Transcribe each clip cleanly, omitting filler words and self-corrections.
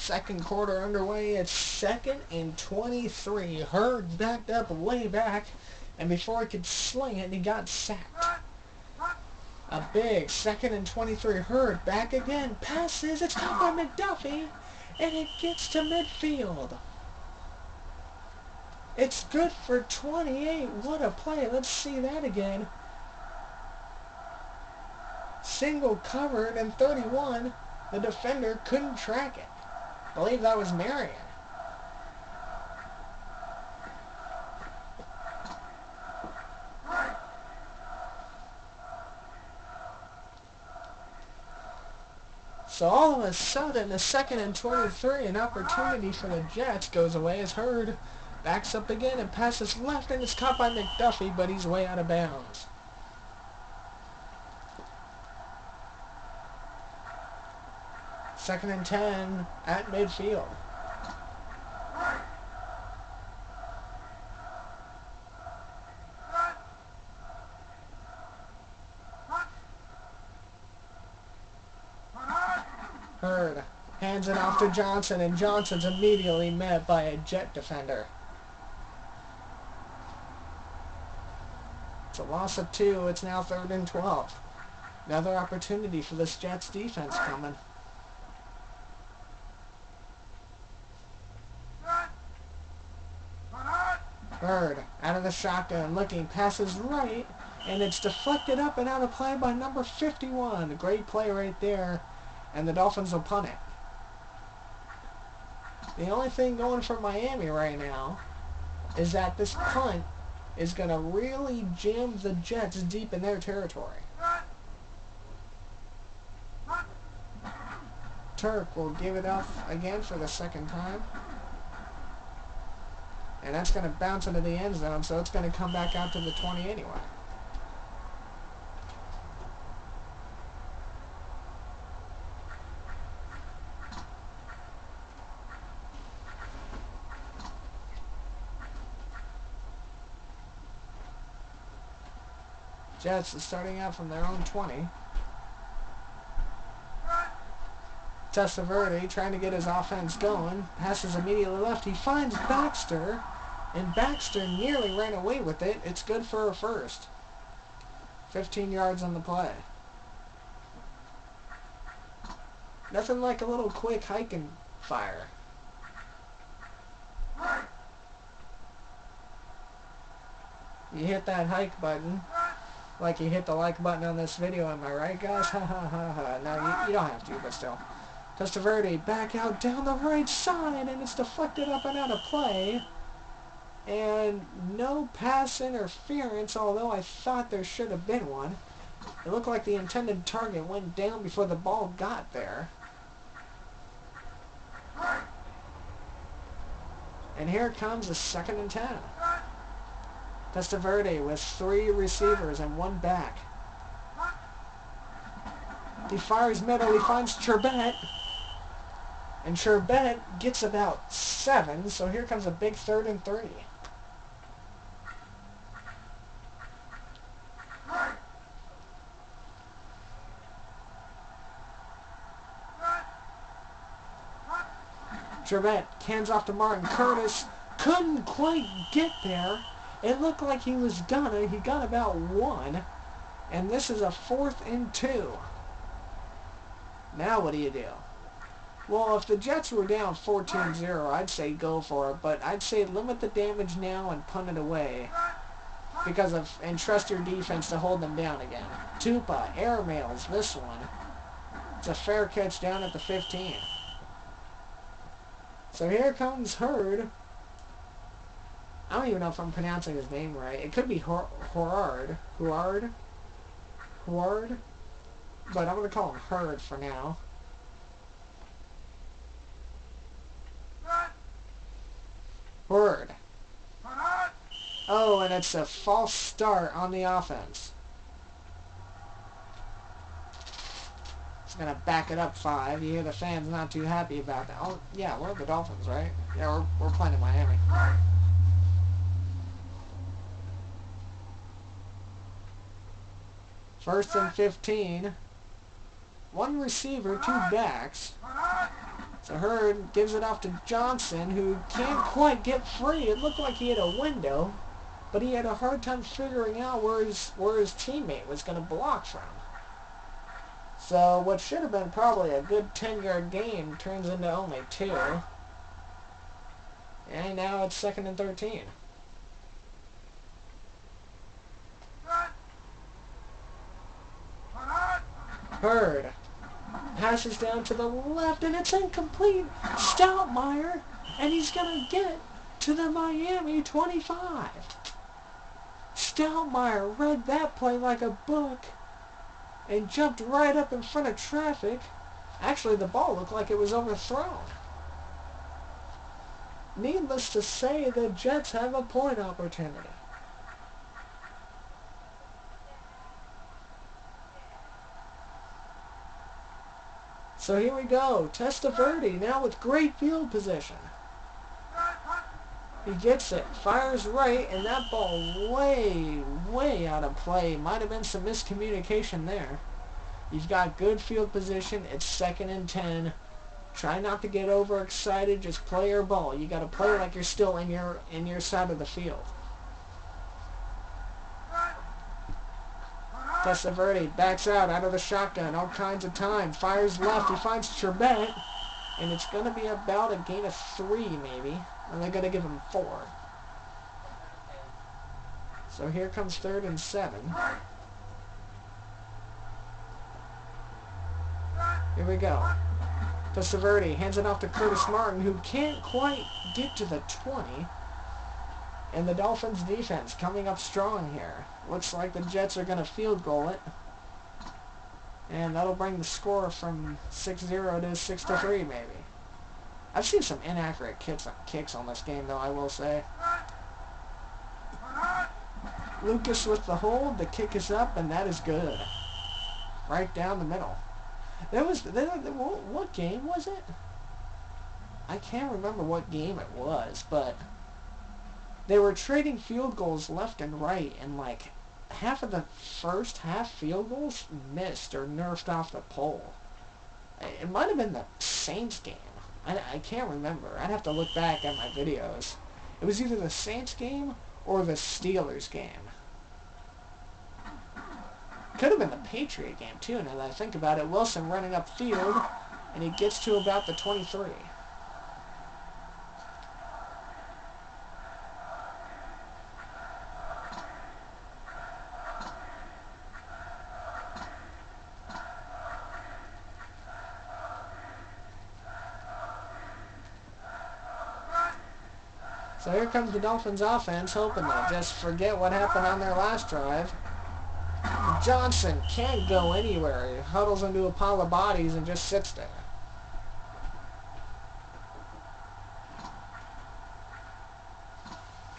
Second quarter underway. It's 2nd and 23. Hurd backed up way back, and before he could sling it, he got sacked. A big 2nd and 23. Hurd back again. Passes. It's caught by McDuffie, and it gets to midfield. It's good for 28. What a play. Let's see that again. Single covered and 31. The defender couldn't track it. I believe that was Marion. So all of a sudden, a 2nd and 23, an opportunity for the Jets goes away as Hurd backs up again and passes left, and it's caught by McDuffie, but he's way out of bounds. Second and 10 at midfield. Hurd hands it off to Johnson, and Johnson's immediately met by a Jet defender. It's a loss of 2. It's now 3rd and 12. Another opportunity for this Jets defense coming. Hurd out of the shotgun, looking, passes right, and it's deflected up and out of play by number 51. A great play right there, and the Dolphins will punt it. The only thing going for Miami right now is that this punt is going to really jam the Jets deep in their territory. Turk will give it up again for the 2nd time. And that's going to bounce into the end zone, so it's going to come back out to the 20 anyway. Jets is starting out from their own 20. Testaverde trying to get his offense going. Passes immediately left. He finds Baxter, and Baxter nearly ran away with it. It's good for a first. 15 yards on the play. Nothing like a little quick hike and fire. You hit that hike button like you hit the like button on this video, am I right, guys? Ha ha ha ha. No, you don't have to, but still. Testaverde back out down the right side, and it's deflected up and out of play. And no pass interference, although I thought there should have been one. It looked like the intended target went down before the ball got there. And here comes a 2nd and 10. Testaverde with 3 receivers and 1 back. He fires middle, he finds Cherbet. And Cherbet gets about 7, so here comes a big 3rd and 3. Cherbet hands off to Martin Curtis. Couldn't quite get there. It looked like he was gonna. He got about 1. And this is a 4th and 2. Now what do you do? Well, if the Jets were down 14-0, I'd say go for it. But I'd say limit the damage now and punt it away. And trust your defense to hold them down again. Tupa airmails this one. It's a fair catch down at the 15. So here comes Hurd. I don't even know if I'm pronouncing his name right. It could be Huard. But I'm going to call him Hurd for now. Hurd. Oh, and it's a false start on the offense. It's going to back it up 5. You hear the fans not too happy about that. Oh, yeah, we're the Dolphins, right? Yeah, we're playing in Miami. First and 15. 1 receiver, 2 backs. So Hurd gives it off to Johnson, who can't quite get free. It looked like he had a window, but he had a hard time figuring out where his teammate was going to block from. So what should have been probably a good 10-yard gain turns into only 2. And now it's 2nd and 13. Hurd passes down to the left, and it's incomplete. Stoutmeyer, and he's going to get to the Miami 25. Stoutmeyer read that play like a book and jumped right up in front of traffic. Actually, the ball looked like it was overthrown. Needless to say, the Jets have a point opportunity. So here we go. Testaverde now with great field position. He gets it, fires right, and that ball way out of play. Might have been some miscommunication there. He's got good field position. It's 2nd and 10. Try not to get overexcited. Just play your ball. You got to play like you're still in your side of the field. Testaverde backs out of the shotgun all kinds of time. Fires left. He finds Charbet, and it's going to be about a gain of 3 maybe. And they're going to give him 4. So here comes 3rd and 7. Here we go. Testaverde hands it off to Curtis Martin, who can't quite get to the 20. And the Dolphins defense coming up strong here. Looks like the Jets are going to field goal it. And that'll bring the score from 6-0 to 6-3 maybe. I've seen some inaccurate kicks on this game, though, I will say. Lucas with the hold. The kick is up, and that is good. Right down the middle. What game was it? I can't remember what game it was, but they were trading field goals left and right, and like half of the first half field goals missed or nerfed off the pole. It might have been the Saints game. I can't remember. I'd have to look back at my videos. It was either the Saints game or the Steelers game. Could have been the Patriot game too, now that I think about it. Wilson running up field, and he gets to about the 23. So here comes the Dolphins offense, hoping they'll just forget what happened on their last drive. Johnson can't go anywhere. He huddles into a pile of bodies and just sits there.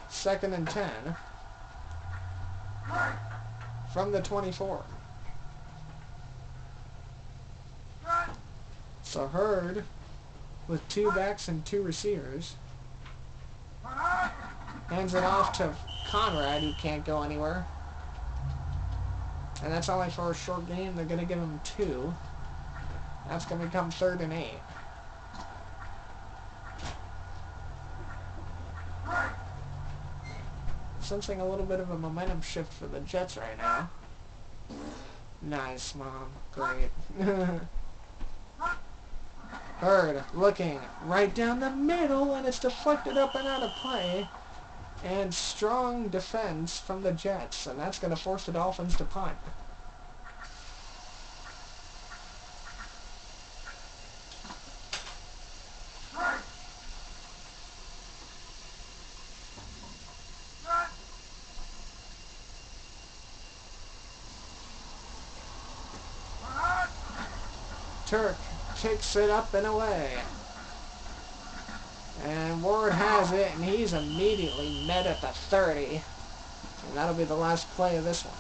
Second and 10 from the 24. So Hurd with 2 backs and 2 receivers. Hands it off to Conrad, who can't go anywhere. And that's only for a short game. They're going to give him 2. That's going to become 3rd and 8. Sensing a little bit of a momentum shift for the Jets right now. Nice, Mom. Great. Hurd looking right down the middle, and it's deflected up and out of play. And strong defense from the Jets, and that's going to force the Dolphins to punt. Turk kicks it up and away. And Ward has it, and he's immediately met at the 30. And that'll be the last play of this one.